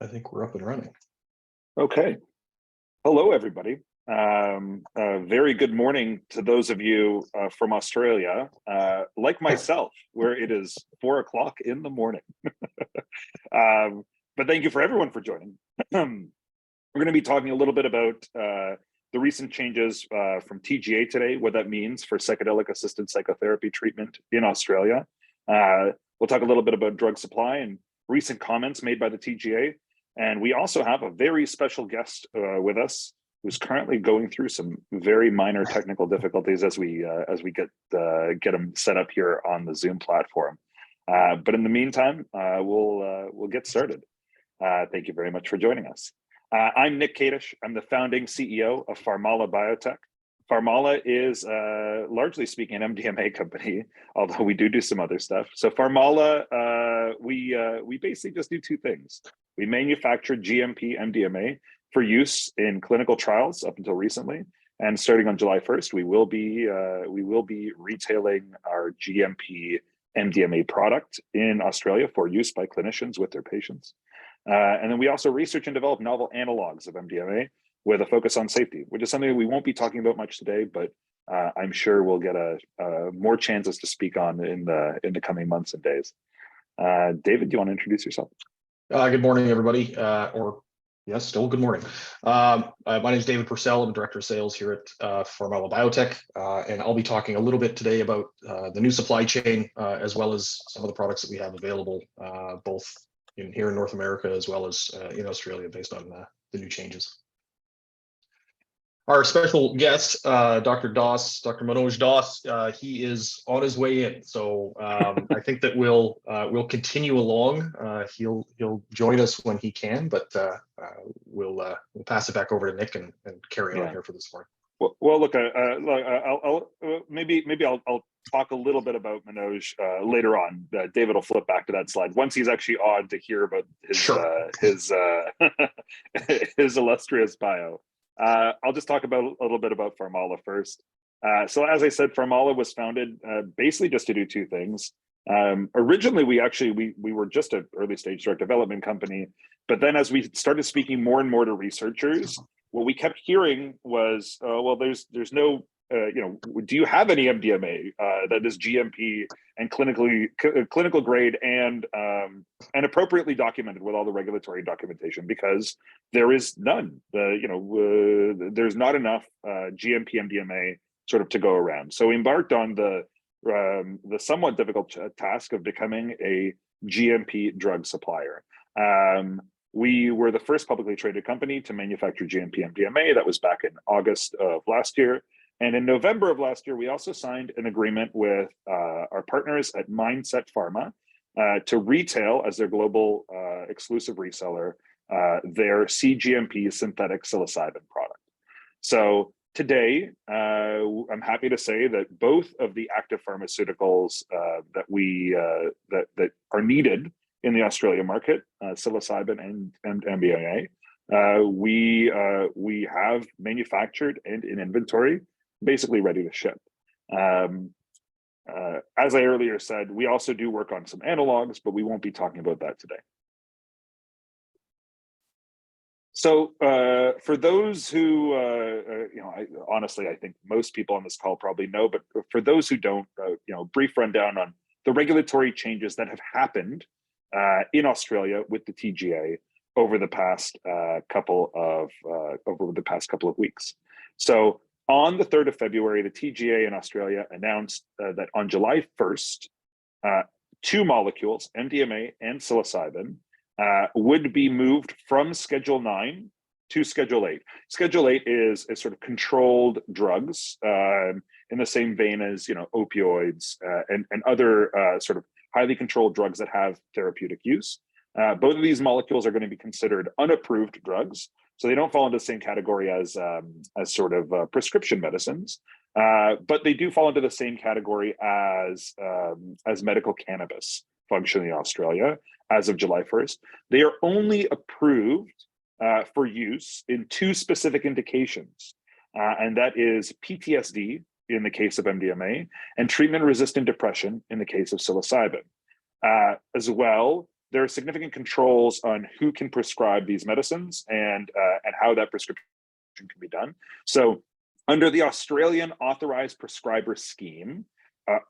I think we're up and running. Okay. Hello, everybody. Very good morning to those of you from Australia, like myself, where it is 4 o'clock in the morning. But thank you for everyone for joining. We're going to be talking a little bit about the recent changes from TGA today, what that means for psychedelic-assisted psychotherapy treatment in Australia. We'll talk a little bit about drug supply and recent comments made by the TGA. And we also have a very special guest with us who's currently going through some very minor technical difficulties as we get him set up here on the Zoom platform. But in the meantime, we'll get started. Thank you very much for joining us. I'm Nick Kadish. I'm the founding CEO of PharmAla Biotech. PharmAla is, largely speaking, an MDMA company, although we do some other stuff. So PharmAla, we basically just do two things. We manufacture GMP MDMA for use in clinical trials up until recently, and starting on July 1st, we will be retailing our GMP MDMA product in Australia for use by clinicians with their patients. And then we also research and develop novel analogs of MDMA with a focus on safety, which is something we won't be talking about much today, but I'm sure we'll get more chances to speak on in the coming months and days. David, do you want to introduce yourself? Good morning, everybody. Still good morning. My name is David Purcell. I'm Director of Sales here at PharmAla Biotech, and I'll be talking a little bit today about the new supply chain, as well as some of the products that we have available, both here in North America as well as in Australia, based on the new changes. Our special guest, Dr. Manoj Das, he is on his way in. So I think that we'll continue along. He'll join us when he can, but we'll pass it back over to Nick and carry on here for this morning. Well, look, maybe I'll talk a little bit about Manoj later on. David will flip back to that slide once he's actually on to hear about his his illustrious bio. I'll just talk about a little bit about PharmAla first. So as I said, PharmAla was founded basically just to do two things. Originally, we were just an early stage drug development company, but then as we started speaking more and more to researchers, what we kept hearing was, well, there's no, do you have any MDMA that is GMP and clinical grade and appropriately documented with all the regulatory documentation? Because there is none. There's not enough GMP MDMA sort of to go around. So we embarked on the somewhat difficult task of becoming a GMP drug supplier. We were the first publicly traded company to manufacture GMP MDMA. That was back in August of last year. And in November of last year, we also signed an agreement with our partners at Mindset Pharma to retail as their global exclusive reseller their CGMP synthetic psilocybin product. So today, I'm happy to say that both of the active pharmaceuticals that are needed in the Australia market, psilocybin and MDMA, we have manufactured and in inventory, basically ready to ship. As I earlier said, we also do work on some analogs, but we won't be talking about that today. So for those who, honestly, I think most people on this call probably know, but for those who don't, brief rundown on the regulatory changes that have happened in Australia with the TGA over the past couple of weeks. So on the 3rd of February, the TGA in Australia announced that on July 1st, two molecules, MDMA and psilocybin, would be moved from Schedule 9 to Schedule 8. Schedule 8 is sort of controlled drugs in the same vein as opioids and other sort of highly controlled drugs that have therapeutic use. Both of these molecules are going to be considered unapproved drugs, so they don't fall into the same category as sort of prescription medicines, but they do fall into the same category as medical cannabis functioning in Australia as of July 1st. They are only approved for use in two specific indications, and that is PTSD in the case of MDMA and treatment-resistant depression in the case of psilocybin. As well, there are significant controls on who can prescribe these medicines and how that prescription can be done. So under the Australian authorized prescriber scheme,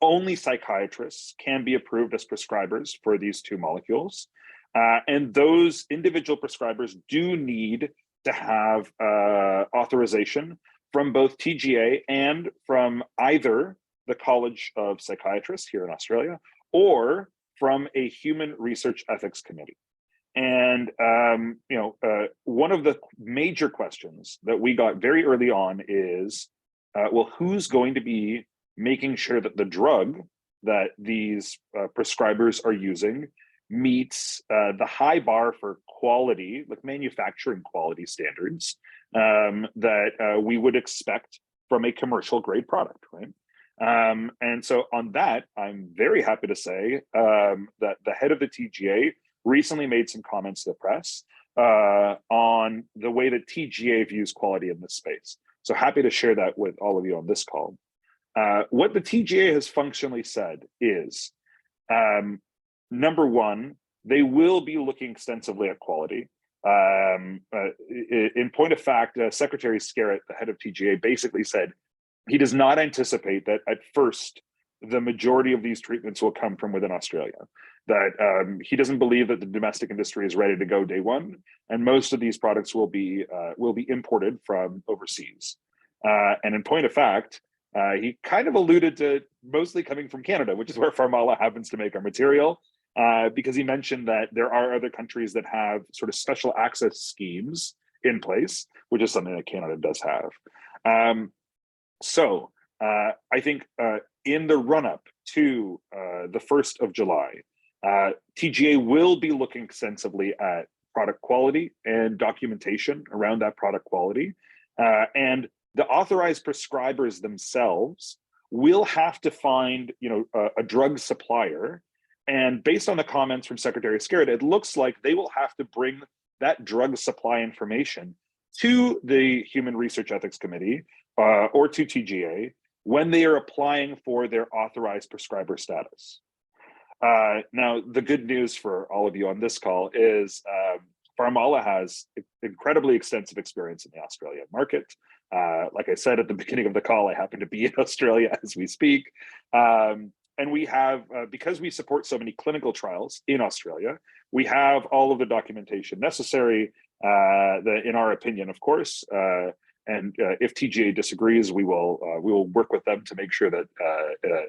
only psychiatrists can be approved as prescribers for these two molecules. And those individual prescribers do need to have authorization from both TGA and from either the College of Psychiatrists here in Australia or from a human research ethics committee. And one of the major questions that we got very early on is, well, who's going to be making sure that the drug that these prescribers are using meets the high bar for quality, like manufacturing quality standards that we would expect from a commercial grade product, right? And so on that, I'm very happy to say that the head of the TGA recently made some comments to the press on the way that TGA views quality in this space. So happy to share that with all of you on this call. What the TGA has functionally said is, number one, they will be looking extensively at quality. In point of fact, Secretary Scarrett, the head of TGA, basically said he does not anticipate that at first the majority of these treatments will come from within Australia. That he doesn't believe that the domestic industry is ready to go day one, and most of these products will be imported from overseas. And in point of fact, he kind of alluded to mostly coming from Canada, which is where PharmAla happens to make our material, because he mentioned that there are other countries that have sort of special access schemes in place, which is something that Canada does have. So I think in the run-up to the 1st of July, TGA will be looking extensively at product quality and documentation around that product quality. And the authorized prescribers themselves will have to find, a drug supplier. And based on the comments from Secretary Scarrett, it looks like they will have to bring that drug supply information to the Human Research Ethics Committee or to TGA when they are applying for their authorized prescriber status. Now, the good news for all of you on this call is PharmAla has incredibly extensive experience in the Australian market. Like I said at the beginning of the call, I happen to be in Australia as we speak. And we have, because we support so many clinical trials in Australia, we have all of the documentation necessary, in our opinion, of course. And if TGA disagrees, we will work with them to make sure that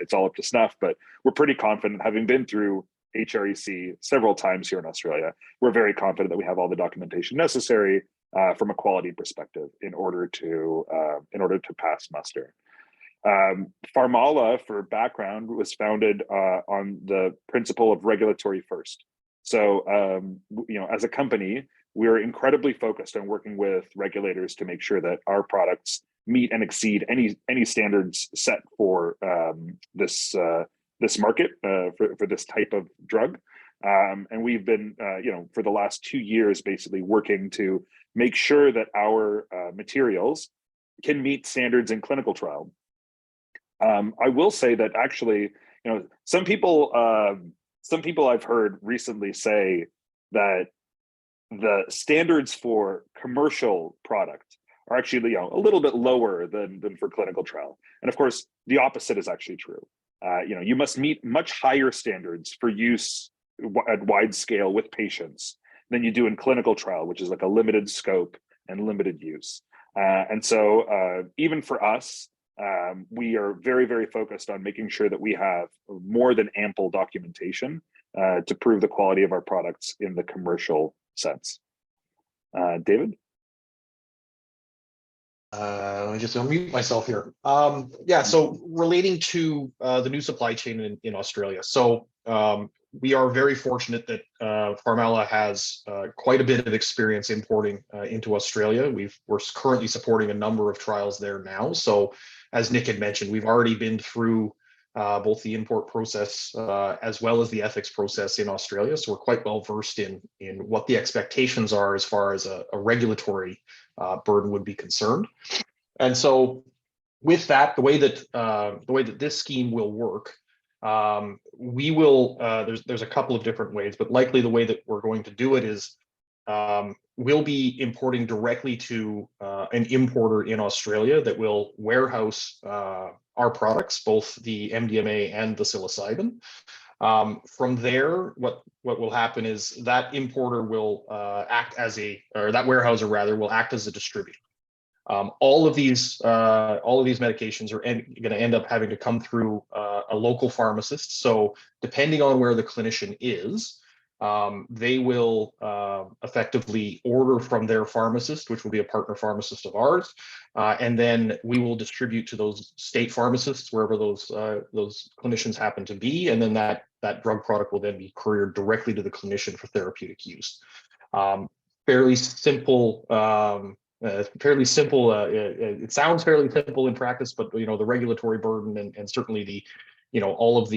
it's all up to snuff. But we're pretty confident, having been through HREC several times here in Australia, we're very confident that we have all the documentation necessary from a quality perspective in order to pass muster. PharmAla, for background, was founded on the principle of regulatory first. So, as a company, we're incredibly focused on working with regulators to make sure that our products meet and exceed any standards set for this market for this type of drug. And we've been, for the last 2 years, basically working to make sure that our materials can meet standards in clinical trial. I will say that actually, some people I've heard recently say that the standards for commercial product are actually, a little bit lower than for clinical trial. And of course, the opposite is actually true. You must meet much higher standards for use at wide scale with patients than you do in clinical trial, which is like a limited scope and limited use. And so even for us, we are very, very focused on making sure that we have more than ample documentation to prove the quality of our products in the commercial sense. David? Let me just unmute myself here. So relating to the new supply chain in Australia. So we are very fortunate that PharmAla has quite a bit of experience importing into Australia. We're currently supporting a number of trials there now. So as Nick had mentioned, we've already been through both the import process as well as the ethics process in Australia. So we're quite well versed in what the expectations are as far as a regulatory burden would be concerned. And so with that, the way that this scheme will work We will, there's a couple of different ways, but likely the way that we're going to do it is we'll be importing directly to an importer in Australia that will warehouse our products, both the MDMA and the psilocybin. From there, what will happen is that importer will act as or that warehouser rather will act as a distributor. All of these medications are going to end up having to come through a local pharmacist. So depending on where the clinician is, they will effectively order from their pharmacist, which will be a partner pharmacist of ours, and then we will distribute to those state pharmacists wherever those clinicians happen to be, and then that drug product will then be couriered directly to the clinician for therapeutic use. Fairly simple. It sounds fairly simple in practice, but the regulatory burden and certainly the all of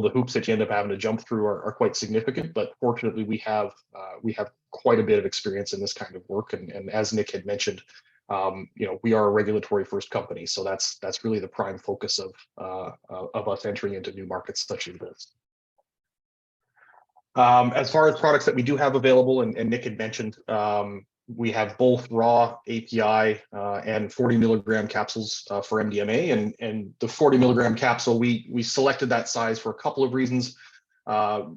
the hoops that you end up having to jump through are quite significant. But fortunately, we have quite a bit of experience in this kind of work, and as Nick had mentioned, we are a regulatory first company, so that's really the prime focus of us entering into new markets such as this. As far as products that we do have available, and Nick had mentioned, we have both raw API and 40 milligram capsules for MDMA, and the 40 milligram capsule, we selected that size for a couple of reasons.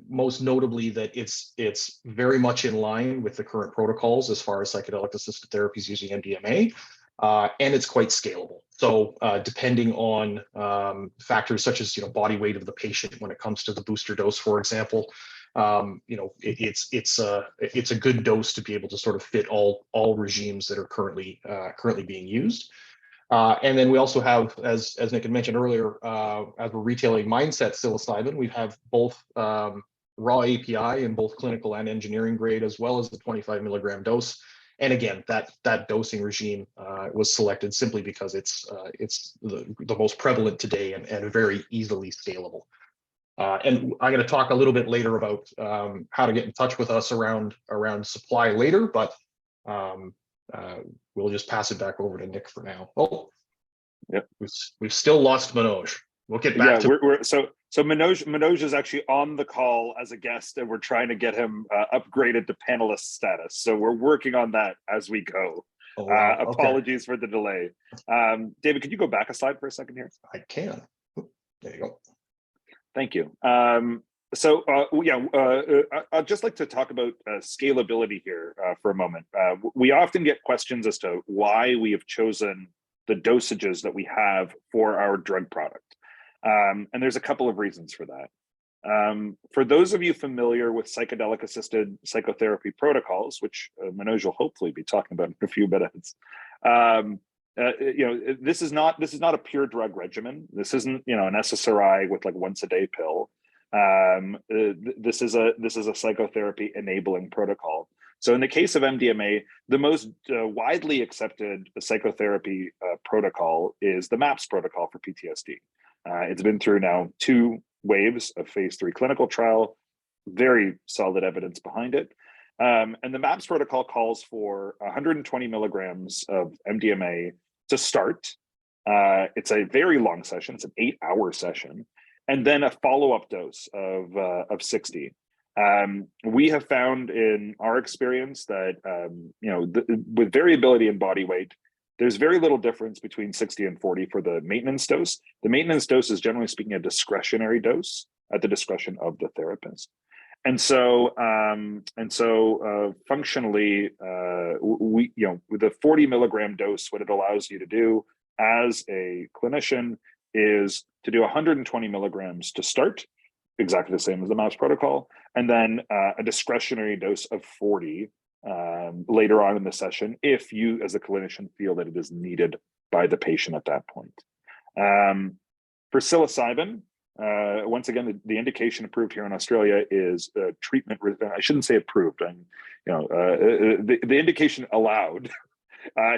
Most notably that it's very much in line with the current protocols as far as psychedelic-assisted therapies using MDMA, and it's quite scalable. So depending on factors such as body weight of the patient when it comes to the booster dose, for example, it's a good dose to be able to sort of fit all regimes that are currently being used. And then we also have, as Nick had mentioned earlier, as we're retailing Mindset psilocybin, we have both raw API in both clinical and engineering grade, as well as the 25 milligram dose. And again, that dosing regime was selected simply because it's the most prevalent today and very easily scalable. And I'm going to talk a little bit later about how to get in touch with us around supply later, but we'll just pass it back over to Nick for now. Oh, yep. We've still lost Manoj. We'll get back to. So Manoj is actually on the call as a guest, and we're trying to get him upgraded to panelist status. So we're working on that as we go. Oh, wow. Apologies for the delay. David, could you go back a slide for a second here? I can. There you go. Thank you. I'd just like to talk about scalability here for a moment. We often get questions as to why we have chosen the dosages that we have for our drug product. And there's a couple of reasons for that. For those of you familiar with psychedelic-assisted psychotherapy protocols, which Manoj will hopefully be talking about in a few minutes, this is not a pure drug regimen. This isn't an SSRI with like once a day pill. This is a psychotherapy enabling protocol. So in the case of MDMA, the most widely accepted psychotherapy protocol is the MAPS protocol for PTSD. It's been through now 2 waves of phase 3 clinical trial, very solid evidence behind it. And the MAPS protocol calls for 120 milligrams of MDMA to start. It's a very long session. It's an 8-hour session, and then a follow-up dose of 60. We have found in our experience that with variability in body weight, there's very little difference between 60 and 40 for the maintenance dose. The maintenance dose is generally speaking a discretionary dose at the discretion of the therapist. And so functionally, with the 40 milligram dose, what it allows you to do as a clinician is to do 120 milligrams to start, exactly the same as the MAPS protocol, and then a discretionary dose of 40 later on in the session, if you as a clinician feel that it is needed by the patient at that point. For psilocybin, once again, the indication approved here in Australia is treatment. I shouldn't say approved. The indication allowed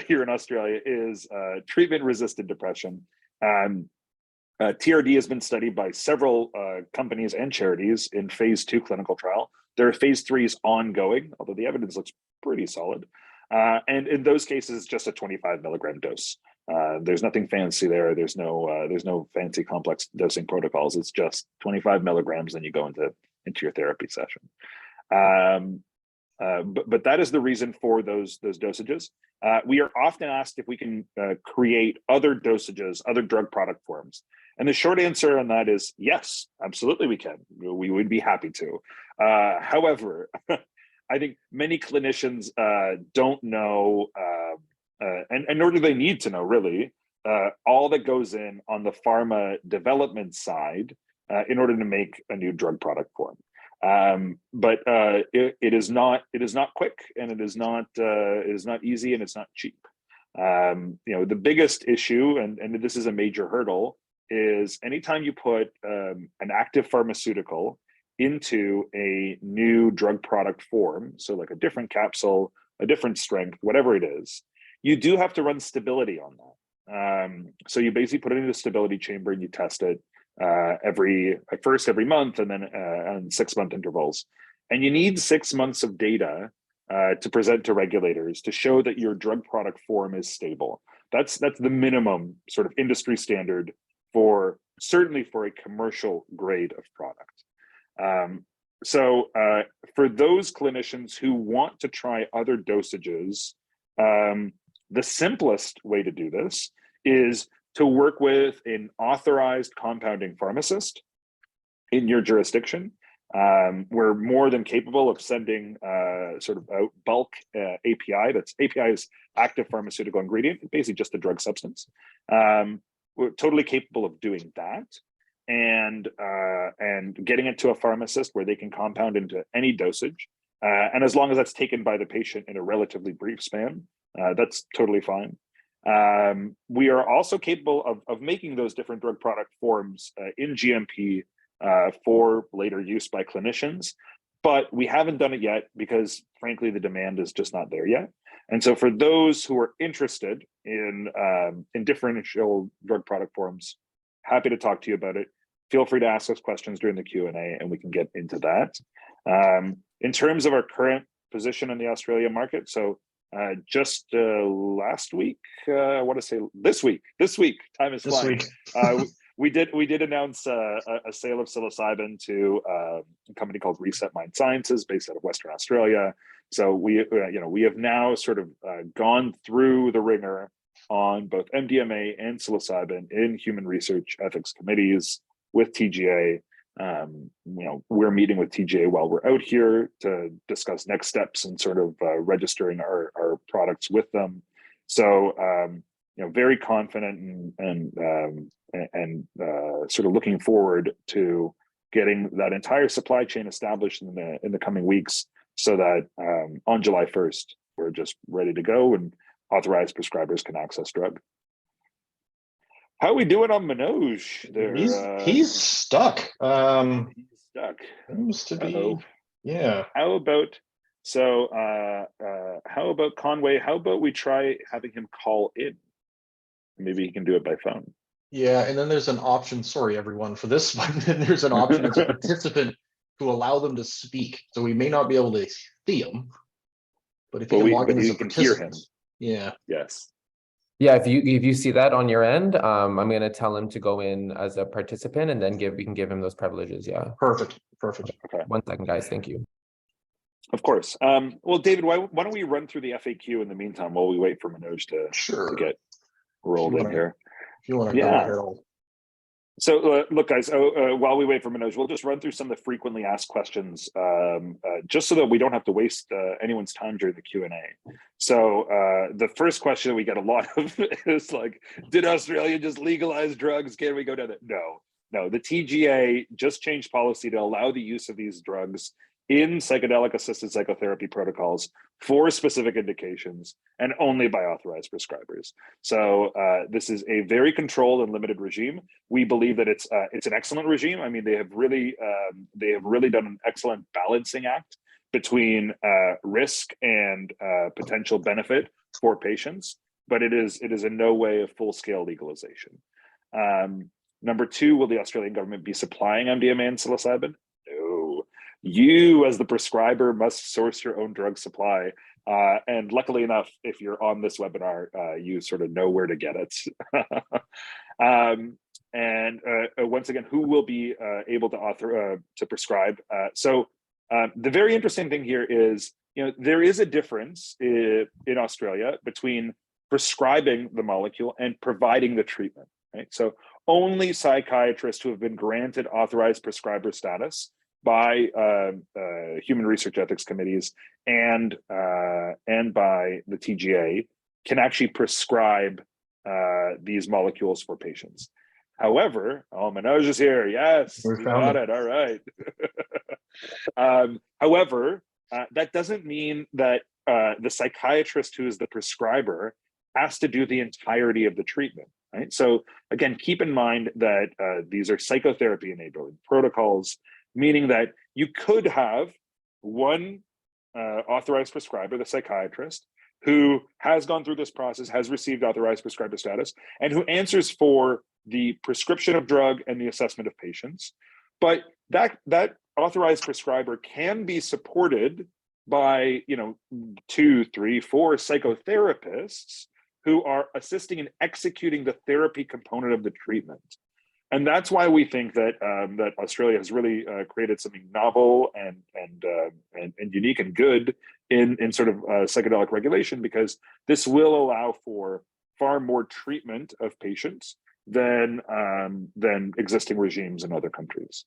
here in Australia is treatment-resistant depression. TRD has been studied by several companies and charities in phase 2 clinical trial. There are phase 3s ongoing, although the evidence looks pretty solid. And in those cases, just a 25 milligram dose. There's nothing fancy there. There's no fancy complex dosing protocols. It's just 25 milligrams, and you go into your therapy session. But that is the reason for those dosages. We are often asked if we can create other dosages, other drug product forms. And the short answer on that is yes, absolutely we can. We would be happy to. However, I think many clinicians don't know, and nor do they need to know really, all that goes in on the pharma development side in order to make a new drug product form. But it is not quick, and it is not easy, and it's not cheap. The biggest issue, and this is a major hurdle, is anytime you put an active pharmaceutical into a new drug product form, so like a different capsule, a different strength, whatever it is, you do have to run stability on that. So you basically put it in the stability chamber and you test it every month, and then on 6-month intervals. And you need 6 months of data to present to regulators to show that your drug product form is stable. That's the minimum sort of industry standard certainly for a commercial grade of product. So for those clinicians who want to try other dosages, the simplest way to do this is to work with an authorized compounding pharmacist in your jurisdiction. We're more than capable of sending sort of a bulk API. API is active pharmaceutical ingredient, basically just a drug substance. We're totally capable of doing that and getting it to a pharmacist where they can compound into any dosage. And as long as that's taken by the patient in a relatively brief span, that's totally fine. We are also capable of making those different drug product forms in GMP for later use by clinicians, but we haven't done it yet because, frankly, the demand is just not there yet. And so for those who are interested in differential drug product forms, happy to talk to you about it. Feel free to ask us questions during the Q&A and we can get into that. In terms of our current position in the Australian market, so just last week, I want to say this week, time is flying. We did announce a sale of psilocybin to a company called Reset Mind Sciences based out of Western Australia. So we have now sort of gone through the ringer on both MDMA and psilocybin in human research ethics committees with TGA. We're meeting with TGA while we're out here to discuss next steps and sort of registering our products with them. So very confident and sort of looking forward to getting that entire supply chain established in the coming weeks, so that on July 1st we're just ready to go and authorized prescribers can access drug. How are we doing on Manoj there? He's stuck. He's stuck. Seems to be. Yeah. How about Conway? How about we try having him call in? Maybe he can do it by phone. Yeah, and then there's an option. Sorry, everyone, for this one. Then there's an option as a participant to allow them to speak. So we may not be able to see them, but if you can log in as a participant, yeah. Yes. Yeah, if you see that on your end, I'm going to tell him to go in as a participant, and then we can give him those privileges. Yeah. Perfect. Okay. 1 second, guys. Thank you. Of course. Well, David, why don't we run through the FAQ in the meantime while we wait for Manoj to get rolled in here? If you want to go ahead. So look, guys, while we wait for Manoj, we'll just run through some of the frequently asked questions, just so that we don't have to waste anyone's time during the Q&A. So the first question that we get a lot of is like, did Australia just legalize drugs? Can we go down that? No, the TGA just changed policy to allow the use of these drugs in psychedelic-assisted psychotherapy protocols for specific indications and only by authorized prescribers. So this is a very controlled and limited regime. We believe that it's an excellent regime. I mean, they have really done an excellent balancing act between risk and potential benefit for patients, but it is in no way a full-scale legalization. Number two, will the Australian government be supplying MDMA and psilocybin? No. You, as the prescriber, must source your own drug supply. And luckily enough, if you're on this webinar, you sort of know where to get it. Once again, who will be able to prescribe? The very interesting thing here is, there is a difference in Australia between prescribing the molecule and providing the treatment, right? So only psychiatrists who have been granted authorized prescriber status by human research ethics committees and by the TGA can actually prescribe these molecules for patients. However, Manoj is here. Yes, we got it. All right. However, that doesn't mean that the psychiatrist who is the prescriber has to do the entirety of the treatment, right? So again, keep in mind that these are psychotherapy enabling protocols, meaning that you could have one authorized prescriber, the psychiatrist, who has gone through this process, has received authorized prescriber status, and who answers for the prescription of drug and the assessment of patients. But that authorized prescriber can be supported by 2, 3, 4 psychotherapists who are assisting in executing the therapy component of the treatment. And that's why we think that that Australia has really created something novel and unique and good in sort of psychedelic regulation, because this will allow for far more treatment of patients than existing regimes in other countries.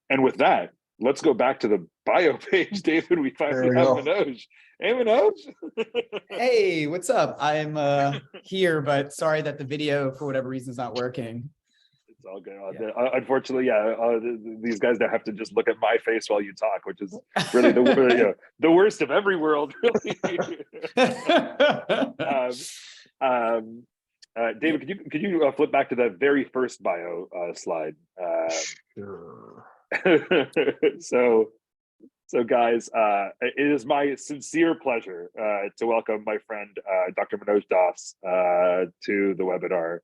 And with that, let's go back to the bio page, David. We finally have Manoj. Hey, Manoj. Hey, what's up? I'm here, but sorry that the video, for whatever reason, is not working. It's all good. Unfortunately, these guys now have to just look at my face while you talk, which is really the worst of every world, really. David, could you flip back to the very first bio slide? Sure. So guys, it is my sincere pleasure to welcome my friend Dr. Manoj Das to the webinar.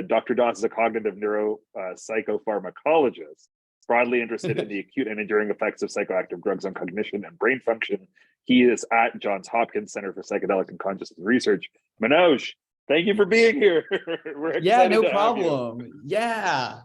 Dr. Das is a cognitive neuropsychopharmacologist, broadly interested in the acute and enduring effects of psychoactive drugs on cognition and brain function. He is at Johns Hopkins Center for Psychedelic and Consciousness Research. Manoj, thank you for being here. We're excited no to problem. have you. Yeah.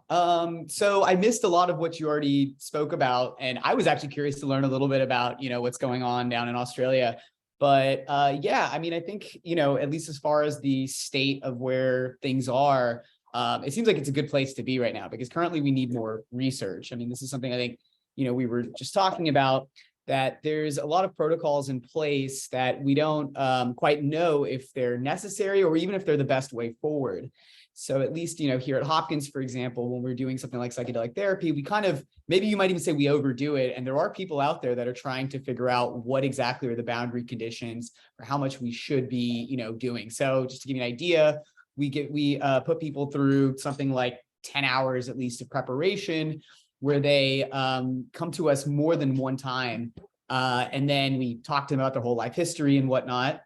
So I missed a lot of what you already spoke about, and I was actually curious to learn a little bit about, what's going on down in Australia. But I mean, I think, at least as far as the state of where things are, it seems like it's a good place to be right now, because currently we need more research. I mean, this is something I think, we were just talking about, that there's a lot of protocols in place that we don't quite know if they're necessary or even if they're the best way forward. So at least, here at Hopkins, for example, when we're doing something like psychedelic therapy, we kind of, maybe you might even say we overdo it. And there are people out there that are trying to figure out what exactly are the boundary conditions for how much we should be, doing. So just to give you an idea, we put people through something like 10 hours at least of preparation, where they come to us more than one time. And then we talk to them about their whole life history and whatnot.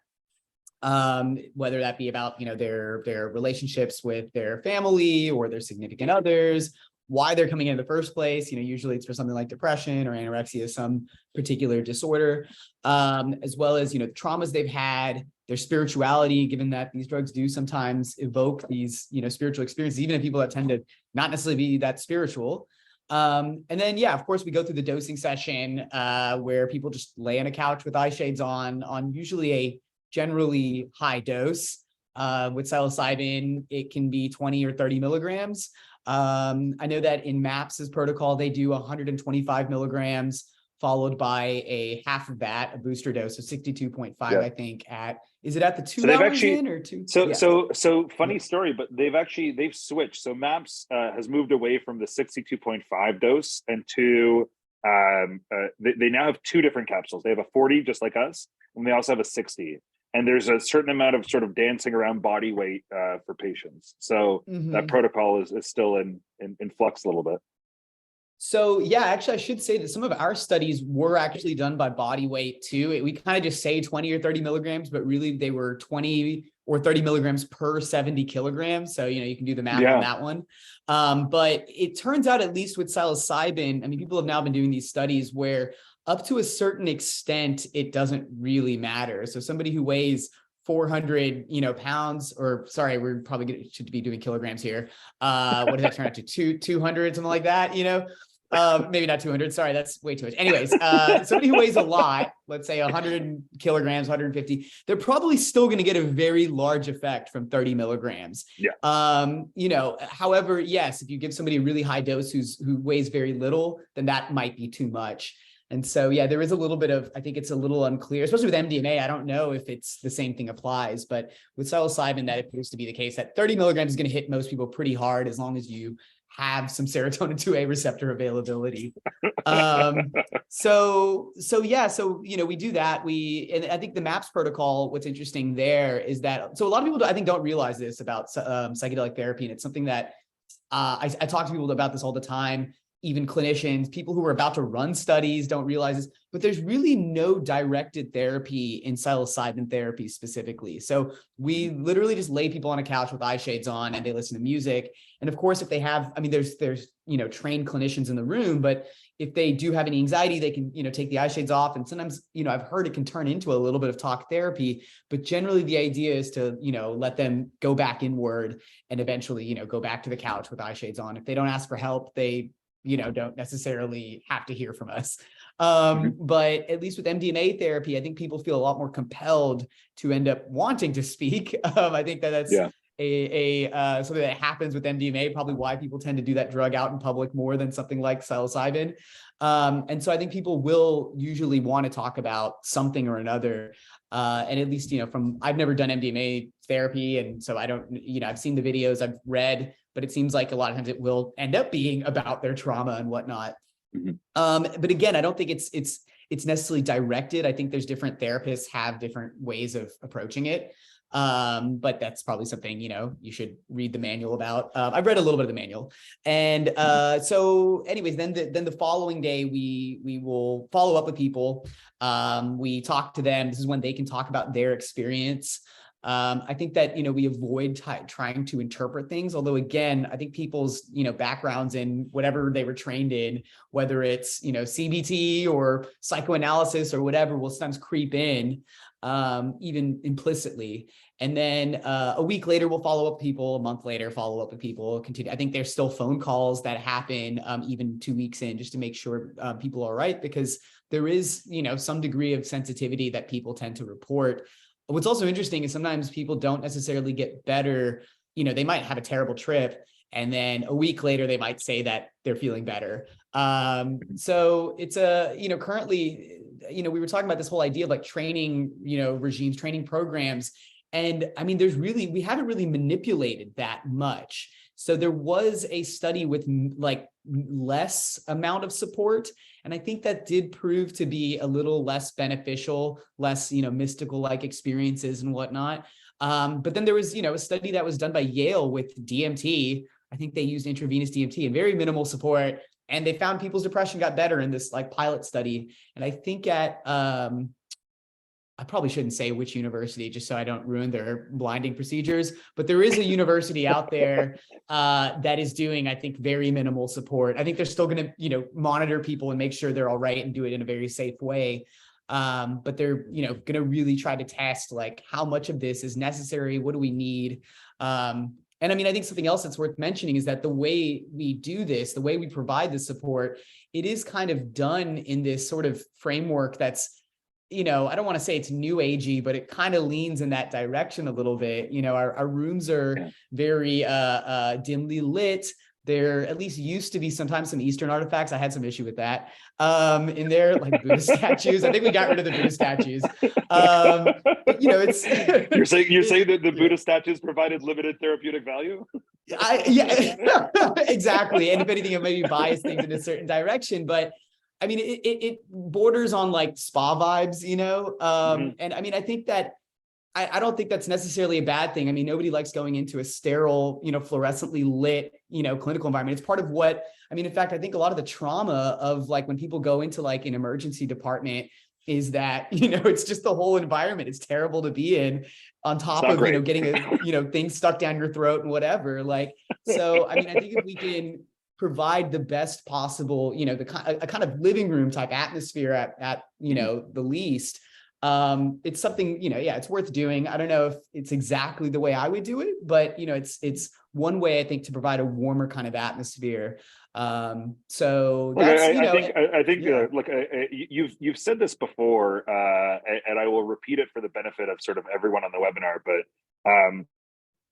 Whether that be about, their relationships with their family or their significant others, why they're coming in the first place. Usually it's for something like depression or anorexia, some particular disorder, as well as, the traumas they've had, their spirituality, given that these drugs do sometimes evoke these, spiritual experiences, even in people that tend to not necessarily be that spiritual. And then, of course, we go through the dosing session where people just lay on a couch with eye shades on usually a generally high dose. With psilocybin, it can be 20 or 30 milligrams. I know that in MAPS's protocol, they do 125 milligrams, followed by a half of that, a booster dose of 62.5, I think, is it at the 2 hours in or 2? So funny story, but they've switched. So MAPS has moved away from the 62.5 dose and to they now have 2 different capsules. They have a 40, just like us, and they also have a 60. And there's a certain amount of sort of dancing around body weight for patients. So that protocol is still in flux a little bit. So actually, I should say that some of our studies were actually done by body weight too. We kind of just say 20 or 30 milligrams, but really they were 20 or 30 milligrams per 70 kilograms. So, you can do the math on that one. But it turns out, at least with psilocybin, I mean, people have now been doing these studies where up to a certain extent, it doesn't really matter. So somebody who weighs 400, pounds, or sorry, we're probably should be doing kilograms here. What does that turn out to? 200, something like that, maybe not 200. Sorry, that's way too much. Anyways, somebody who weighs a lot, let's say 100 kilograms, 150, they're probably still going to get a very large effect from 30 milligrams. Yeah. However, yes, if you give somebody a really high dose who weighs very little, then that might be too much. And so, yeah, there is a little bit of, I think it's a little unclear, especially with MDMA. I don't know if it's the same thing applies, but with psilocybin, that appears to be the case, that 30 milligrams is going to hit most people pretty hard as long as you have some serotonin 2A receptor availability. So we do that. And I think the MAPS protocol, what's interesting there is that, so a lot of people I think don't realize this about psychedelic therapy. And it's something that I talk to people about this all the time. Even clinicians, people who are about to run studies don't realize this, but there's really no directed therapy in psilocybin therapy specifically. So we literally just lay people on a couch with eye shades on and they listen to music. And of course, if they have, there's trained clinicians in the room, but if they do have any anxiety, they can, take the eye shades off. And sometimes, I've heard it can turn into a little bit of talk therapy, but generally the idea is to, let them go back inward and eventually, go back to the couch with eye shades on. If they don't ask for help, they don't necessarily have to hear from us. But at least with MDMA therapy, I think people feel a lot more compelled to end up wanting to speak. I think that's something that happens with MDMA, probably why people tend to do that drug out in public more than something like psilocybin. And so I think people will usually want to talk about something or another. And at least, I've never done MDMA therapy. And so I don't, I've seen the videos, I've read, but it seems like a lot of times it will end up being about their trauma and whatnot. But again, I don't think it's necessarily directed. I think there's different therapists have different ways of approaching it. But that's probably something, you should read the manual about. I've read a little bit of the manual. And so anyways, then the following day, we will follow up with people. We talk to them. This is when they can talk about their experience. I think that, we avoid trying to interpret things, although again, I think people's, backgrounds in whatever they were trained in, whether it's, CBT or psychoanalysis or whatever, will sometimes creep in, even implicitly. And then a week later, we'll follow up people, a month later, follow up with people, continue. I think there's still phone calls that happen even 2 weeks in, just to make sure people are right, because there is, some degree of sensitivity that people tend to report. What's also interesting is sometimes people don't necessarily get better. They might have a terrible trip, and then a week later, they might say that they're feeling better. So it's currently, we were talking about this whole idea of like training, regimes, training programs. And we haven't really manipulated that much. So there was a study with like less amount of support. And I think that did prove to be a little less beneficial, less, mystical like experiences and whatnot. But then there was, a study that was done by Yale with DMT. I think they used intravenous DMT and very minimal support. And they found people's depression got better in this like pilot study. And I think at, I probably shouldn't say which university, just so I don't ruin their blinding procedures, but there is a university out there that is doing, I think, very minimal support. I think they're still going to, monitor people and make sure they're all right and do it in a very safe way. But they're, going to really try to test like how much of this is necessary. What do we need? And I think something else that's worth mentioning is that the way we do this, the way we provide the support, it is kind of done in this sort of framework that's, I don't want to say it's new agey, but it kind of leans in that direction a little bit. Our rooms are very dimly lit. There at least used to be sometimes some Eastern artifacts. I had some issue with that in there, like Buddha statues. I think we got rid of the Buddha statues. But, it's you're saying that the Buddha statues provided limited therapeutic value? Yeah, exactly. And if anything, it maybe biased things in a certain direction, but it borders on like spa vibes, and I think that I don't think that's necessarily a bad thing. Nobody likes going into a sterile, fluorescently lit, clinical environment. It's part of what, in fact, I think a lot of the trauma of like when people go into like an emergency department is that, it's just the whole environment is terrible to be in, on top of, getting a, thing stuck down your throat and whatever. Like, so, I think if we can, provide the best possible, a kind of living room type atmosphere at the least. It's something, it's worth doing. I don't know if it's exactly the way I would do it, but it's one way, I think, to provide a warmer kind of atmosphere. So that's, I think yeah. look, you've said this before, and I will repeat it for the benefit of sort of everyone on the webinar, but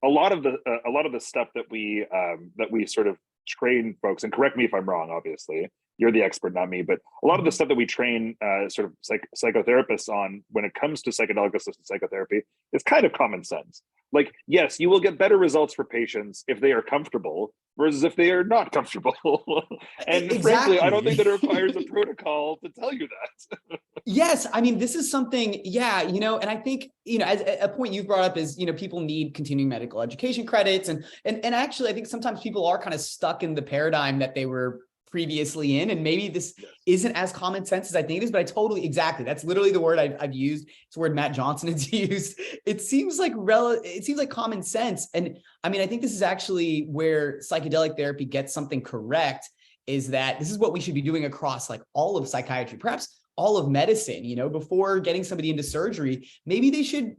a lot of the stuff that we sort of train folks, and correct me if I'm wrong, obviously you're the expert, not me, but a lot of the stuff that we train sort of psychotherapists on when it comes to psychedelic assisted psychotherapy is kind of common sense. Like, yes, you will get better results for patients if they are comfortable versus if they are not comfortable. And Exactly. frankly, I don't think that it requires a protocol to tell you that. Yes, I mean, this is something, and I think, as a point you've brought up is, people need continuing medical education credits. And actually, I think sometimes people are kind of stuck in the paradigm that they were previously in, and maybe this isn't as common sense as I think it is, but exactly. That's literally the word I've used. It's the word Matt Johnson has used. It seems like common sense. And I mean, I think this is actually where psychedelic therapy gets something correct, is that this is what we should be doing across like all of psychiatry, perhaps all of medicine. Before getting somebody into surgery, maybe they should,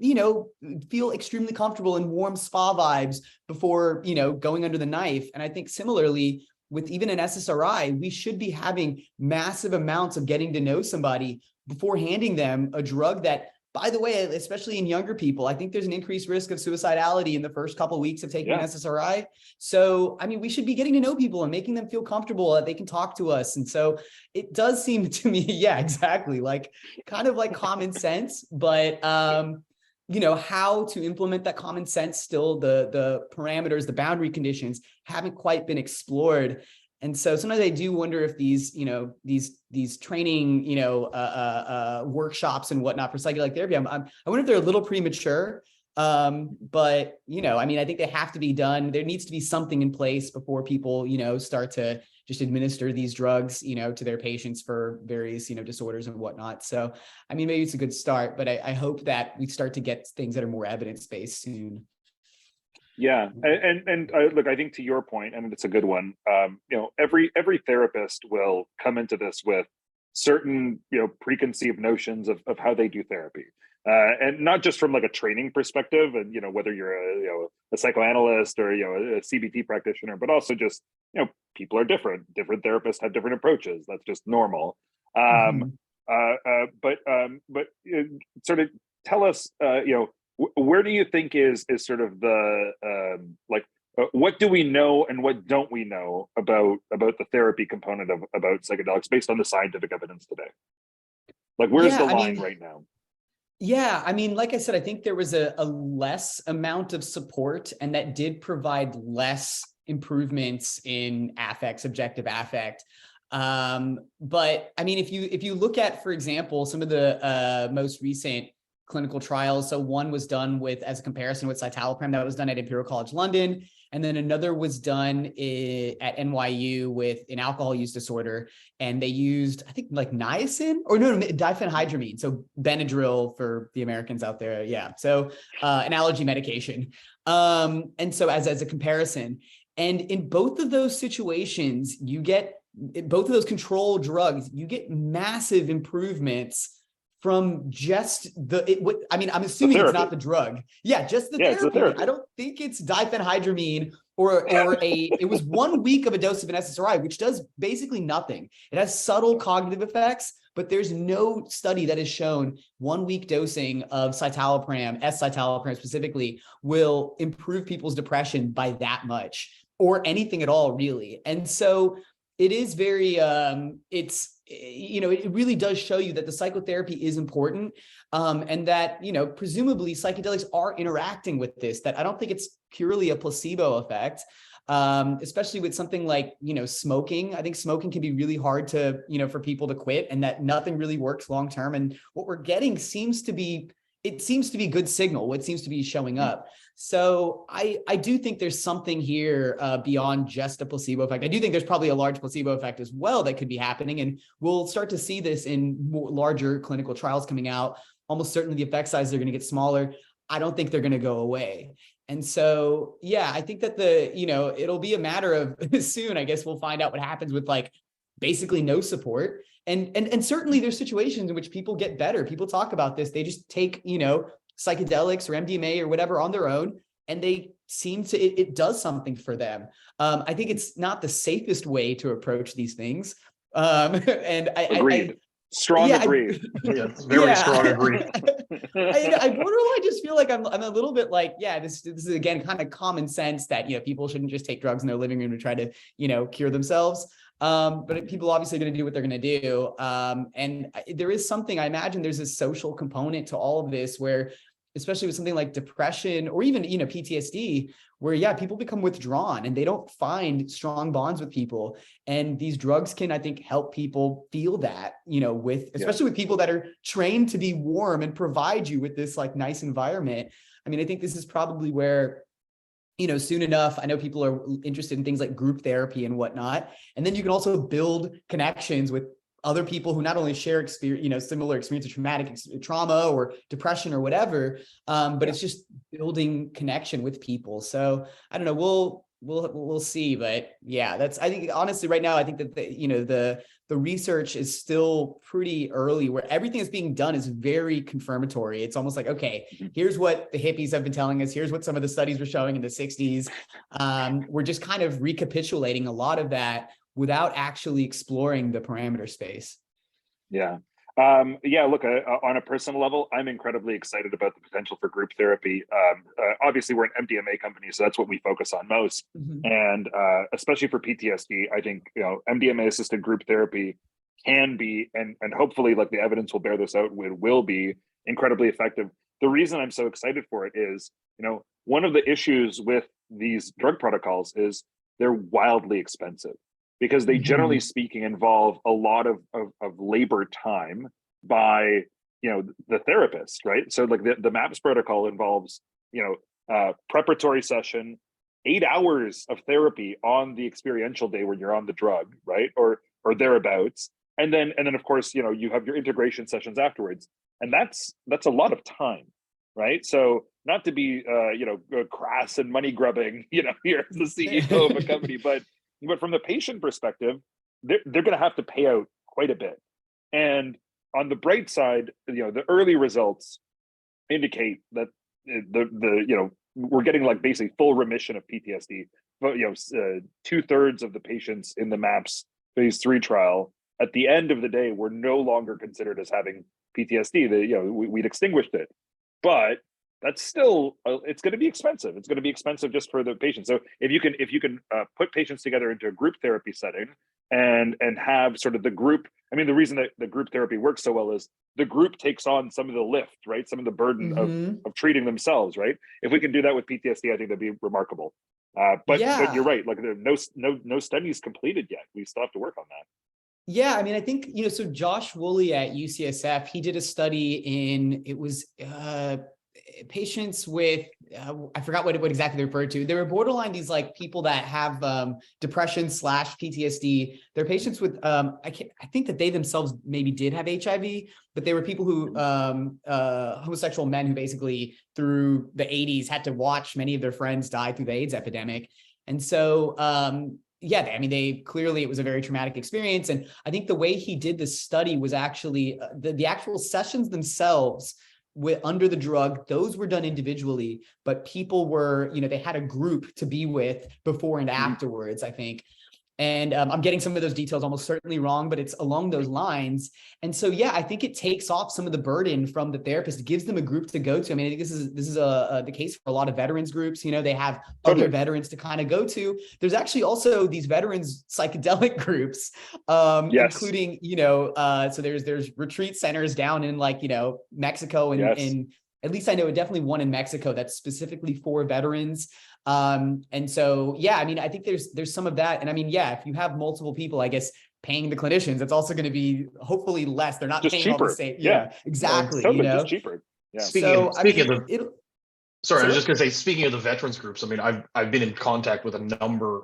feel extremely comfortable in warm spa vibes before, going under the knife. And I think similarly, with even an SSRI, we should be having massive amounts of getting to know somebody before handing them a drug that, by the way, especially in younger people, I think there's an increased risk of suicidality in the first couple of weeks of taking an SSRI. So, I mean, we should be getting to know people and making them feel comfortable that they can talk to us. And so it does seem to me, exactly, like kind of like common sense, but how to implement that common sense, still the parameters, the boundary conditions haven't quite been explored. And so sometimes I do wonder if these training, workshops and whatnot for psychedelic therapy, I wonder if they're a little premature. But, I mean, I think they have to be done. There needs to be something in place before people, start to just administer these drugs, to their patients for various, disorders and whatnot. So, I mean, maybe it's a good start, but I hope that we start to get things that are more evidence-based soon. Yeah, and look, I think to your point, and it's a good one. Every therapist will come into this with certain preconceived notions of how they do therapy, and not just from like a training perspective, and whether you're a psychoanalyst or a CBT practitioner, but also just people are different. Different therapists have different approaches. That's just normal. But sort of tell us, where do you think is sort of the what do we know and what don't we know about the therapy component of about psychedelics based on the scientific evidence today? Like, where's the line right now? Yeah, I mean, like I said, I think there was a less amount of support, and that did provide less improvements in affect, subjective affect. But I mean, if you look at, for example, some of the most recent clinical trials. So one was done as a comparison with citalopram that was done at Imperial College London. And then another was done at NYU with an alcohol use disorder. And they used, I think, like niacin or diphenhydramine. So Benadryl for the Americans out there. Yeah. So an allergy medication. And so as a comparison, and in both of those situations, both of those control drugs, you get massive improvements from just I'm assuming it's not the drug. Yeah, just the therapy. I don't think it's diphenhydramine or it was 1 week of a dose of an SSRI, which does basically nothing. It has subtle cognitive effects, but there's no study that has shown 1 week dosing of citalopram, S-citalopram specifically, will improve people's depression by that much or anything at all, really. And so it is very, it really does show you that the psychotherapy is important, and that, presumably psychedelics are interacting with this, that I don't think it's purely a placebo effect, especially with something like, smoking. I think smoking can be really hard to, for people to quit, and that nothing really works long-term. And what we're getting seems to be good signal, what seems to be showing up. So I do think there's something here beyond just a placebo effect. I do think there's probably a large placebo effect as well that could be happening. And we'll start to see this in larger clinical trials coming out. Almost certainly the effect sizes are going to get smaller. I don't think they're going to go away. And so, yeah, I think that it'll be a matter of soon, I guess we'll find out what happens with like basically no support. And certainly there's situations in which people get better. People talk about this. They just take, psychedelics or MDMA or whatever on their own, and they seem to, it does something for them. I think it's not the safest way to approach these things. And agreed. Strong agreed. Very strong agreed. I borderline just feel like I'm a little bit like, this is again kind of common sense that people shouldn't just take drugs in their living room to try to cure themselves. But people obviously going to do what they're going to do. And there is something, I imagine there's a social component to all of this where, especially with something like depression or even PTSD, where people become withdrawn and they don't find strong bonds with people. And these drugs can, I think, help people feel that, especially with people that are trained to be warm and provide you with this like nice environment. I mean, I think this is probably where, soon enough, I know people are interested in things like group therapy and whatnot. And then you can also build connections with other people who not only share experience, similar experience of traumatic trauma or depression or whatever, but it's just building connection with people. So I don't know, we'll see, but I think honestly right now, I think that the research is still pretty early, where everything that's being done is very confirmatory. It's almost like, okay, here's what the hippies have been telling us. Here's what some of the studies were showing in the 60s. We're just kind of recapitulating a lot of that without actually exploring the parameter space. Yeah. Look, on a personal level, I'm incredibly excited about the potential for group therapy. Obviously, we're an MDMA company, so that's what we focus on most. Mm-hmm. And especially for PTSD, I think MDMA-assisted group therapy can be, and hopefully, like the evidence will bear this out, will be incredibly effective. The reason I'm so excited for it is, one of the issues with these drug protocols is they're wildly expensive, because they generally speaking involve a lot of labor time by the therapist, right? So like the MAPS protocol involves preparatory session, 8 hours of therapy on the experiential day when you're on the drug, right, or thereabouts, and then of course you have your integration sessions afterwards, and that's a lot of time, right? So not to be crass and money grubbing, here as the CEO of a company, but from the patient perspective, they're going to have to pay out quite a bit. And on the bright side, the early results indicate that we're getting like basically full remission of PTSD. But 2/3 of the patients in the MAPS phase 3 trial, at the end of the day, were no longer considered as having PTSD. We'd extinguished it, but that's still, it's going to be expensive. It's going to be expensive just for the patient. So if you can put patients together into a group therapy setting and have sort of the group, I mean, the reason that the group therapy works so well is the group takes on some of the lift, right? Some of the burden of treating themselves, right? If we can do that with PTSD, I think that'd be remarkable. But you're right, like there are no studies completed yet. We still have to work on that. Yeah, I mean, I think, so Josh Woolley at UCSF, he did a study it was patients with, I forgot what exactly they referred to. They were borderline these like people that have depression / PTSD. They're patients with, I think that they themselves maybe did have HIV, but they were people who, homosexual men who basically through the 80s had to watch many of their friends die through the AIDS epidemic. And so, they clearly, it was a very traumatic experience. And I think the way he did this study was actually the actual sessions themselves under the drug, those were done individually, but people were, they had a group to be with before and afterwards, I think. And I'm getting some of those details almost certainly wrong, but it's along those lines. And so, I think it takes off some of the burden from the therapist. It gives them a group to go to. I mean, I think this is the case for a lot of veterans groups. They have other veterans to kind of go to. There's actually also these veterans psychedelic groups, including, so there's retreat centers down in like, Mexico and at least I know definitely one in Mexico that's specifically for veterans. And so, I mean, I think there's some of that. And I mean, if you have multiple people, I guess, paying the clinicians, it's also going to be hopefully less. They're not just paying cheaper. All the same. Yeah, exactly. Just cheaper. Yeah. Speaking of the, I was just going to say, speaking of the veterans groups, I mean, I've been in contact with a number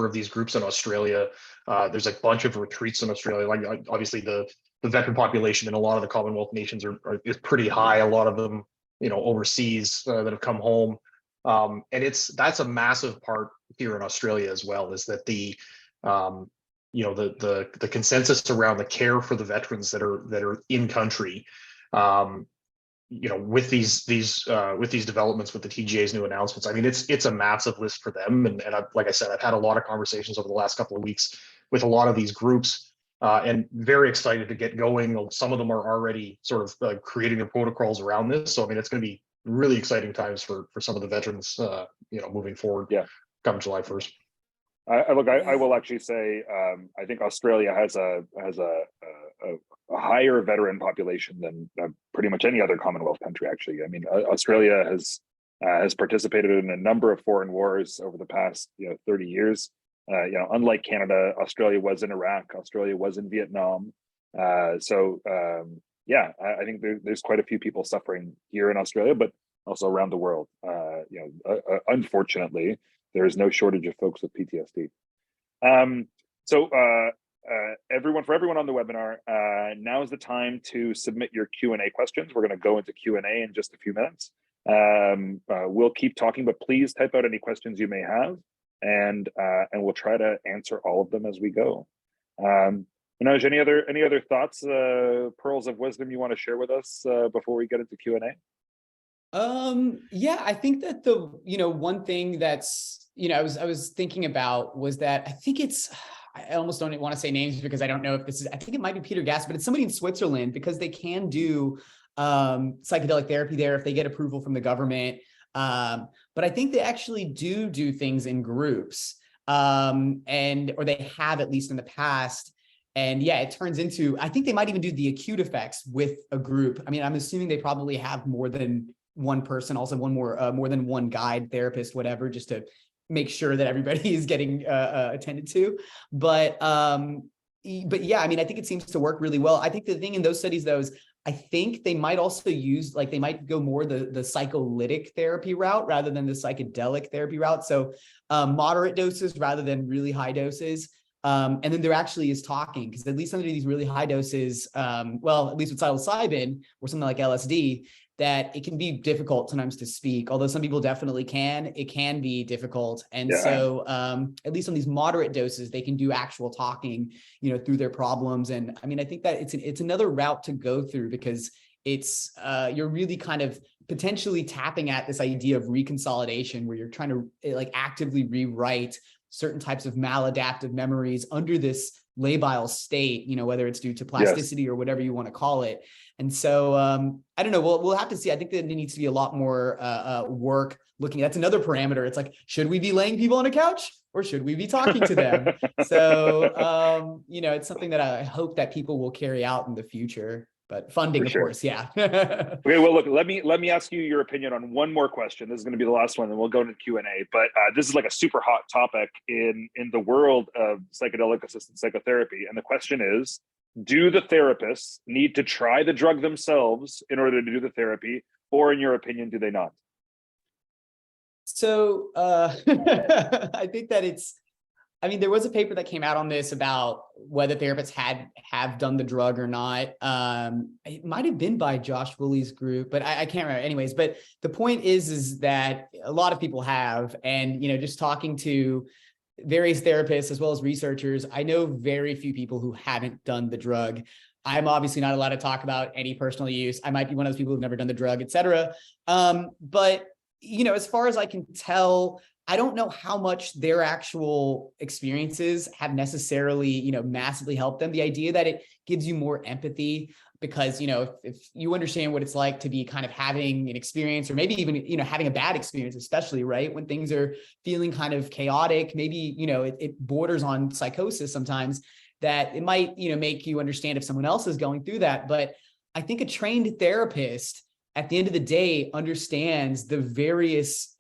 of these groups in Australia. There's a bunch of retreats in Australia. Like obviously the veteran population in a lot of the Commonwealth nations is pretty high. A lot of them, overseas that have come home. That's a massive part here in Australia as well, is that the the consensus around the care for the veterans that are in country, with these developments, with the TGA's new announcements. I mean, it's a massive list for them. And like I said, I've had a lot of conversations over the last couple of weeks with a lot of these groups, and very excited to get going. Some of them are already sort of creating their protocols around this. So I mean, it's going to be really exciting times for some of the veterans, moving forward. Yeah, come July 1st. I will actually say, I think Australia has a higher veteran population than pretty much any other Commonwealth country. Actually, I mean, Australia has participated in a number of foreign wars over the past 30 years. Unlike Canada, Australia was in Iraq, Australia was in Vietnam. I think there's quite a few people suffering here in Australia, but also around the world. Unfortunately, there is no shortage of folks with PTSD. For everyone on the webinar, now is the time to submit your Q&A questions. We're going to go into Q&A in just a few minutes. We'll keep talking, but please type out any questions you may have, and we'll try to answer all of them as we go. Manoj, any other thoughts, pearls of wisdom you want to share with us before we get into Q&A? I think that the one thing that's I was thinking about was that I almost don't want to say names because I don't know if this is, I think it might be Peter Gass, but it's somebody in Switzerland, because they can do psychedelic therapy there if they get approval from the government. But I think they actually do things in groups, or they have, at least in the past. And yeah, it turns into, I think they might even do the acute effects with a group. I mean, I'm assuming they probably have more than one person, also more than one guide, therapist, whatever, just to make sure that everybody is getting attended to. But yeah, I mean, I think it seems to work really well. I think the thing in those studies, though, is I think they might also use, they might go more the psycholytic therapy route rather than the psychedelic therapy route. So moderate doses rather than really high doses. And then there actually is talking, because at least under these really high doses, at least with psilocybin or something like LSD, that it can be difficult sometimes to speak. Although some people definitely can, it can be difficult. And so at least on these moderate doses, they can do actual talking, through their problems. And I mean, I think that it's another route to go through, because it's you're really kind of potentially tapping at this idea of reconsolidation, where you're trying to actively rewrite certain types of maladaptive memories under this labile state, whether it's due to plasticity or whatever you want to call it. And so I don't know, we'll have to see. I think that there needs to be a lot more work looking. That's another parameter. It's like, should we be laying people on a couch or should we be talking to them? So, it's something that I hope that people will carry out in the future. But funding, of course, yeah. Okay, well, look, let me ask you your opinion on one more question. This is going to be the last one, and we'll go into Q&A. But this is like a super hot topic in the world of psychedelic-assisted psychotherapy. And the question is, do the therapists need to try the drug themselves in order to do the therapy, or in your opinion, do they not? So I think that there was a paper that came out on this about whether therapists have done the drug or not. It might have been by Josh Woolley's group, but I can't remember. Anyways, but the point is that a lot of people have, and just talking to various therapists as well as researchers, I know very few people who haven't done the drug. I'm obviously not allowed to talk about any personal use. I might be one of those people who've never done the drug, et cetera. But as far as I can tell, I don't know how much their actual experiences have necessarily, massively helped them. The idea that it gives you more empathy, because, if you understand what it's like to be kind of having an experience, or maybe even, having a bad experience, especially, right, when things are feeling kind of chaotic, maybe, it borders on psychosis sometimes, that it might, make you understand if someone else is going through that. But I think a trained therapist at the end of the day understands the various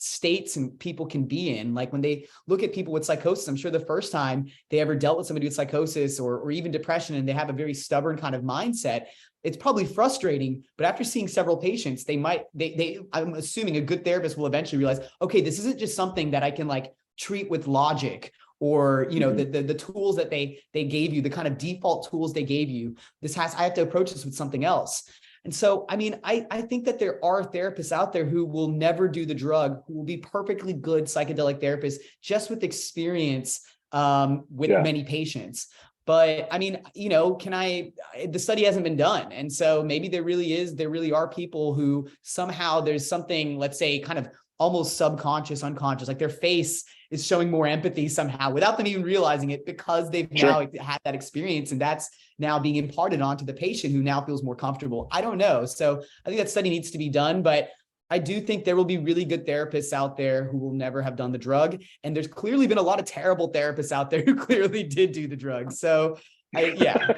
states and people can be in. Like when they look at people with psychosis, I'm sure the first time they ever dealt with somebody with psychosis or even depression, and they have a very stubborn kind of mindset, it's probably frustrating. But after seeing several patients, I'm assuming a good therapist will eventually realize, okay, this isn't just something that I can treat with logic, or the tools that they gave you, the kind of default tools they gave you. I have to approach this with something else. And so, I mean, I think that there are therapists out there who will never do the drug, who will be perfectly good psychedelic therapists just with experience with many patients. But I mean, you know, the study hasn't been done. And so maybe there really are people who somehow there's something, let's say, kind of almost subconscious, unconscious, like their face is showing more empathy somehow without them even realizing it, because they've now had that experience, and that's now being imparted onto the patient who now feels more comfortable. I don't know. So I think that study needs to be done, but I do think there will be really good therapists out there who will never have done the drug. And there's clearly been a lot of terrible therapists out there who clearly did do the drug. So yeah.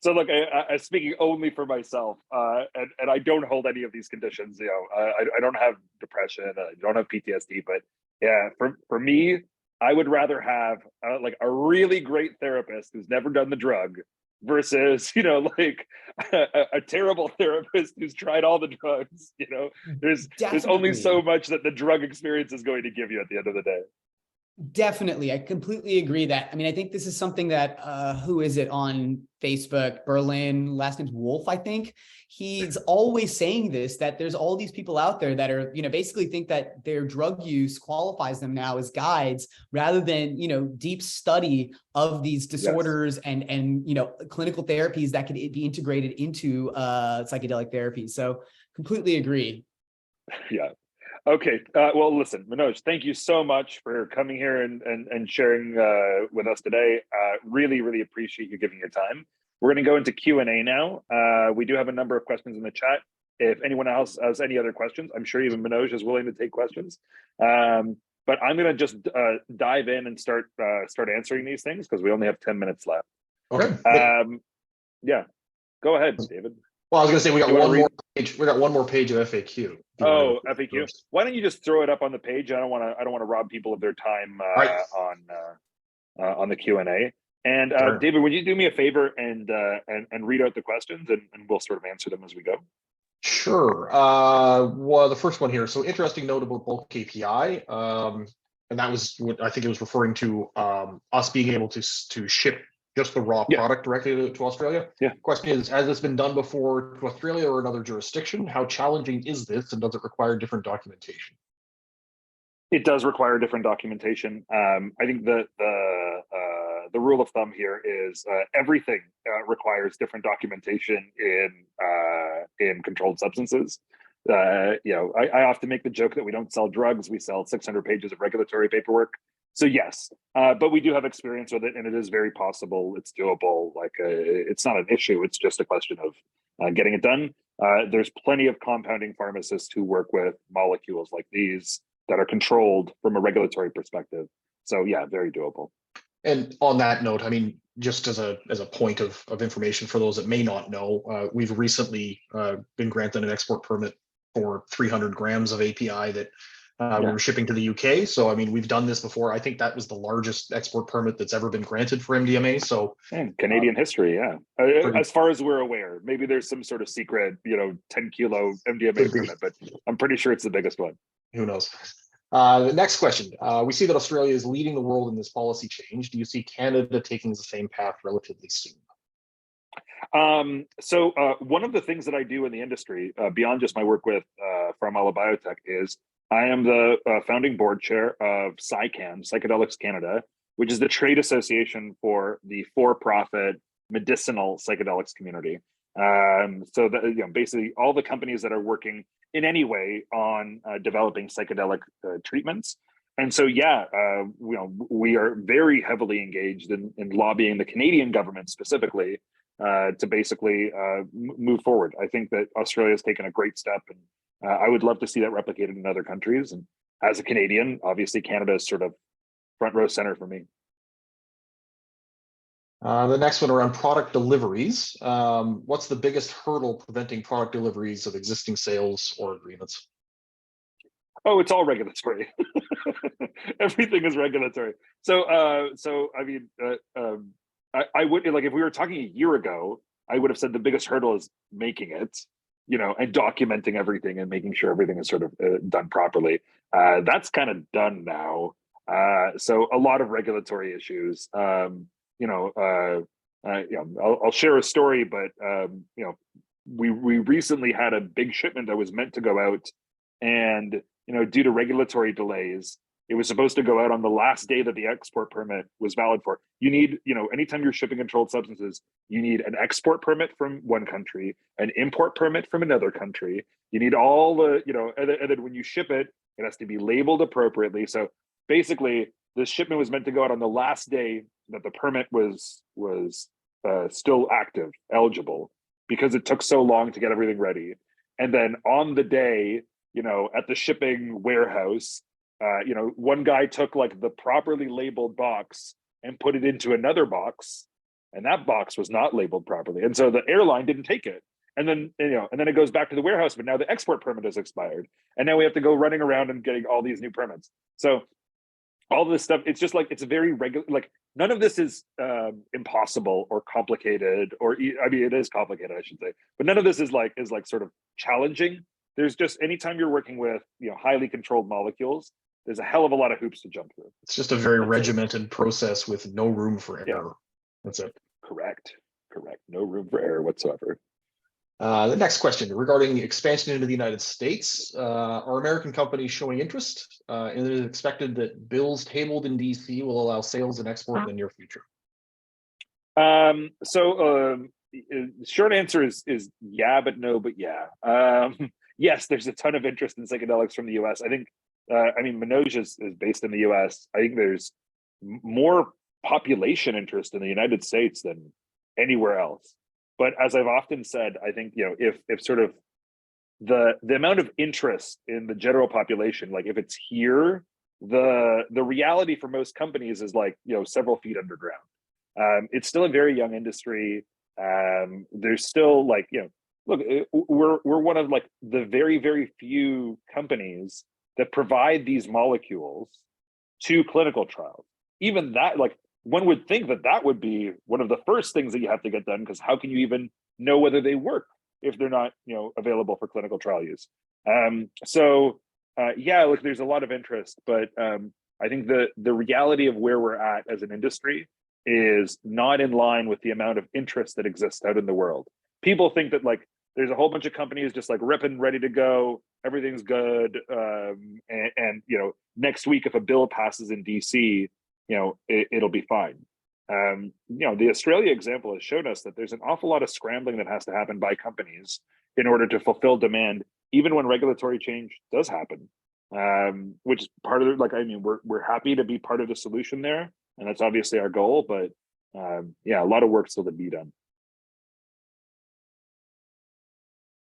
So look, I speaking only for myself, and I don't hold any of these conditions. You know, I don't have depression, I don't have PTSD, but yeah, for me, I would rather have like a really great therapist who's never done the drug versus, you know, like a terrible therapist who's tried all the drugs. You know, there's only so much that the drug experience is going to give you at the end of the day. Definitely. I completely agree that. I mean, I think this is something that, who is it on Facebook? Berlin, last name's Wolf, I think. He's always saying this, that there's all these people out there that are, you know, basically think that their drug use qualifies them now as guides rather than, you know, deep study of these disorders and, you know, clinical therapies that could be integrated into psychedelic therapy. So completely agree. Yeah. Okay. Well, listen, Manoj, thank you so much for coming here and sharing with us today. Really, really appreciate you giving your time. We're going to go into Q&A now. We do have a number of questions in the chat. If anyone else has any other questions, I'm sure even Manoj is willing to take questions. But I'm going to just dive in and start answering these things because we only have 10 minutes left. Okay. Yeah. Go ahead, David. Well, I was going to say we got one more page of FAQ. Oh, FAQ. First. Why don't you just throw it up on the page? I don't want to rob people of their time on the Q&A. And sure. David, would you do me a favor and read out the questions and we'll sort of answer them as we go? Sure. Well, the first one here. So interesting note about bulk API. And that was what I think it was referring to us being able to ship just the raw product directly to Australia. Yeah. Question is, has this been done before to Australia or another jurisdiction? How challenging is this, and does it require different documentation? It does require different documentation. I think the rule of thumb here is everything requires different documentation in controlled substances. You know, I often make the joke that we don't sell drugs; we sell 600 pages of regulatory paperwork. So yes, but we do have experience with it, and it is very possible. It's doable. Like it's not an issue. It's just a question of getting it done. There's plenty of compounding pharmacists who work with molecules like these that are controlled from a regulatory perspective. So yeah, very doable. And on that note, I mean, just as a point of information for those that may not know, we've recently been granted an export permit for 300 grams of API that we were shipping to the UK. So, I mean, we've done this before. I think that was the largest export permit that's ever been granted for MDMA. So Canadian history, yeah. As far as we're aware, maybe there's some sort of secret, 10 kilo MDMA permit, but I'm pretty sure it's the biggest one. Who knows? The next question. We see that Australia is leading the world in this policy change. Do you see Canada taking the same path relatively soon? So one of the things that I do in the industry, beyond just my work with PharmAla Biotech, is I am the founding board chair of Psychedelics Canada, which is the trade association for the for-profit medicinal psychedelics community. So that, basically all the companies that are working in any way on developing psychedelic treatments. And so, we are very heavily engaged in lobbying the Canadian government specifically to basically move forward. I think that Australia has taken a great step, and I would love to see that replicated in other countries. And as a Canadian, obviously Canada is sort of front row center for me. The next one around product deliveries. What's the biggest hurdle preventing product deliveries of existing sales or agreements? Oh, it's all regulatory. Everything is regulatory. So I mean, I would, like, if we were talking a year ago, I would have said the biggest hurdle is making it, and documenting everything and making sure everything is sort of done properly. That's kind of done now. So a lot of regulatory issues. I'll share a story, but we recently had a big shipment that was meant to go out, and due to regulatory delays, it was supposed to go out on the last day that the export permit was valid for. You need, anytime you're shipping controlled substances, you need an export permit from one country, an import permit from another country. You need all the, and then when you ship it, it has to be labeled appropriately. So basically, this shipment was meant to go out on the last day that the permit was still active, eligible, because it took so long to get everything ready. And then on the day, at the shipping warehouse, one guy took like the properly labeled box and put it into another box, and that box was not labeled properly. And so the airline didn't take it. And then, and then it goes back to the warehouse, but now the export permit has expired. And now we have to go running around and getting all these new permits. So all this stuff, it's just like, it's a very regular, like none of this is impossible or complicated, or I mean, it is complicated, I should say, but none of this is like sort of challenging. There's just, anytime you're working with, highly controlled molecules, there's a hell of a lot of hoops to jump through. It's just a very regimented process with no room for error. Yeah. That's it. Correct. No room for error whatsoever. The next question regarding expansion into the United States. Are American companies showing interest? And it is expected that bills tabled in DC will allow sales and export in the near future. Short answer is yeah, but no, but yeah. Yes, there's a ton of interest in psychedelics from the US. I think, Manoj is based in the US. I think there's more population interest in the United States than anywhere else. But as I've often said, I think, if sort of the amount of interest in the general population, like if it's here, the reality for most companies is like, several feet underground. It's still a very young industry. There's still like, look, we're one of like the very, very few companies that provide these molecules to clinical trials. Even that, like, one would think that would be one of the first things that you have to get done, because how can you even know whether they work if they're not, available for clinical trial use? Yeah, look, there's a lot of interest, but I think the reality of where we're at as an industry is not in line with the amount of interest that exists out in the world. People think that like there's a whole bunch of companies just like ripping, ready to go, everything's good, and next week if a bill passes in DC, it'll be fine. The Australia example has shown us that there's an awful lot of scrambling that has to happen by companies in order to fulfill demand, even when regulatory change does happen. Which is part of it. We're happy to be part of the solution there, and that's obviously our goal. But yeah, a lot of work still to be done.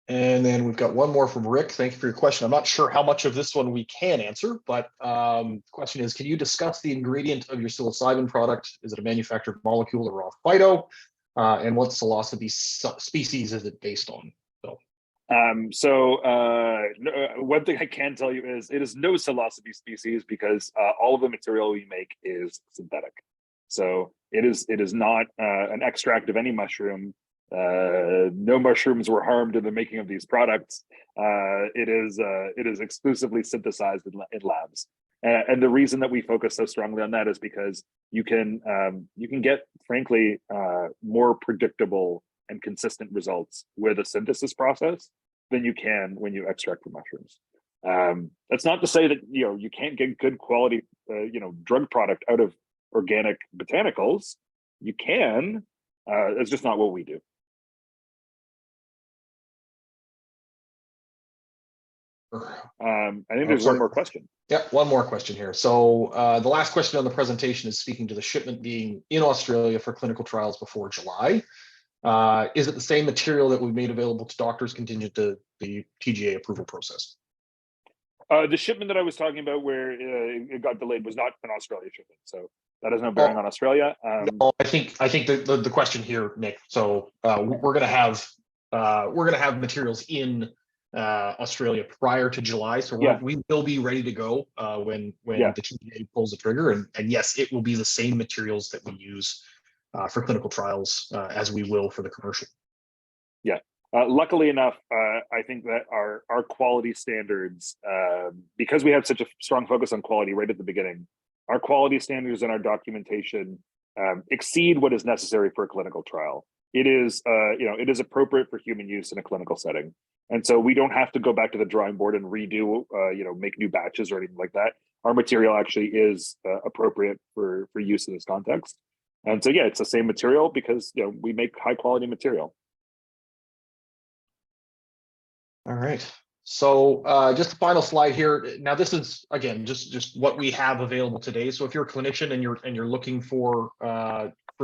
And then we've got one more from Rick. Thank you for your question. I'm not sure how much of this one we can answer, but the question is, can you discuss the ingredient of your psilocybin product? Is it a manufactured molecule or raw phyto? And what psilocybe species is it based on? One thing I can tell you is it is no psilocybe species, because all of the material we make is synthetic. So it is not an extract of any mushroom. No mushrooms were harmed in the making of these products. It is exclusively synthesized in labs. And the reason that we focus so strongly on that is because you can get, frankly, more predictable and consistent results with a synthesis process than you can when you extract from mushrooms. That's not to say that you can't get good quality drug product out of organic botanicals. You can. It's just not what we do. I think there's one more question. Yeah, one more question here. So the last question on the presentation is speaking to the shipment being in Australia for clinical trials before July. Is it the same material that we made available to doctors contingent to the TGA approval process? The shipment that I was talking about where it got delayed was not an Australia shipment, so that has no bearing on Australia. No, I think the question here, Nick. So we're gonna have materials in Australia prior to July, so we will be ready to go when the TGA pulls the trigger, and yes, it will be the same materials that we use for clinical trials as we will for the commercial. Yeah. Luckily enough, I think that our quality standards, because we have such a strong focus on quality right at the beginning, our quality standards and our documentation exceed what is necessary for a clinical trial. It is, it is appropriate for human use in a clinical setting. And so we don't have to go back to the drawing board and redo, make new batches or anything like that. Our material actually is appropriate for use in this context. And so, yeah, it's the same material because, we make high quality material. All right. So just the final slide here. Now, this is, again, just what we have available today. So if you're a clinician and you're looking for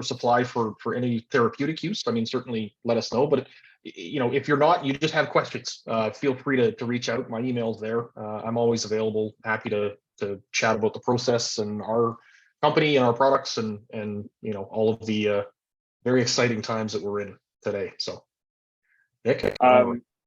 supply for any therapeutic use, I mean, certainly let us know. But if you're not, you just have questions, feel free to reach out. My email's there. I'm always available, happy to chat about the process and our company and our products and all of the very exciting times that we're in today. So, Nick.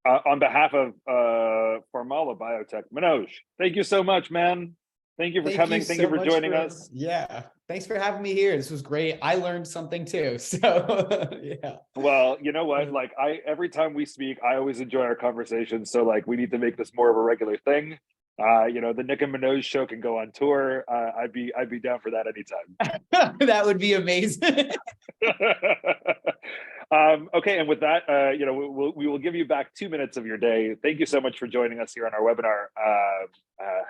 On behalf of PharmAla Biotech, Manoj, thank you so much, man. Thank you for coming. Thank you for joining us. Yeah, thanks for having me here. This was great. I learned something too. So yeah. Well, you know what? Like every time we speak, I always enjoy our conversations. So like we need to make this more of a regular thing. The Nick and Manoj show can go on tour. I'd be down for that anytime. That would be amazing. Okay, and with that, we will give you back 2 minutes of your day. Thank you so much for joining us here on our webinar.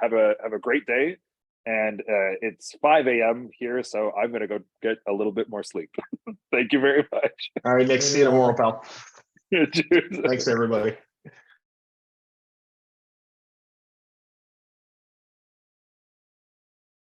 Have a great day, and it's 5 a.m. here, so I'm going to go get a little bit more sleep. Thank you very much. All right, Nick. See you tomorrow, pal. Cheers. Thanks, everybody.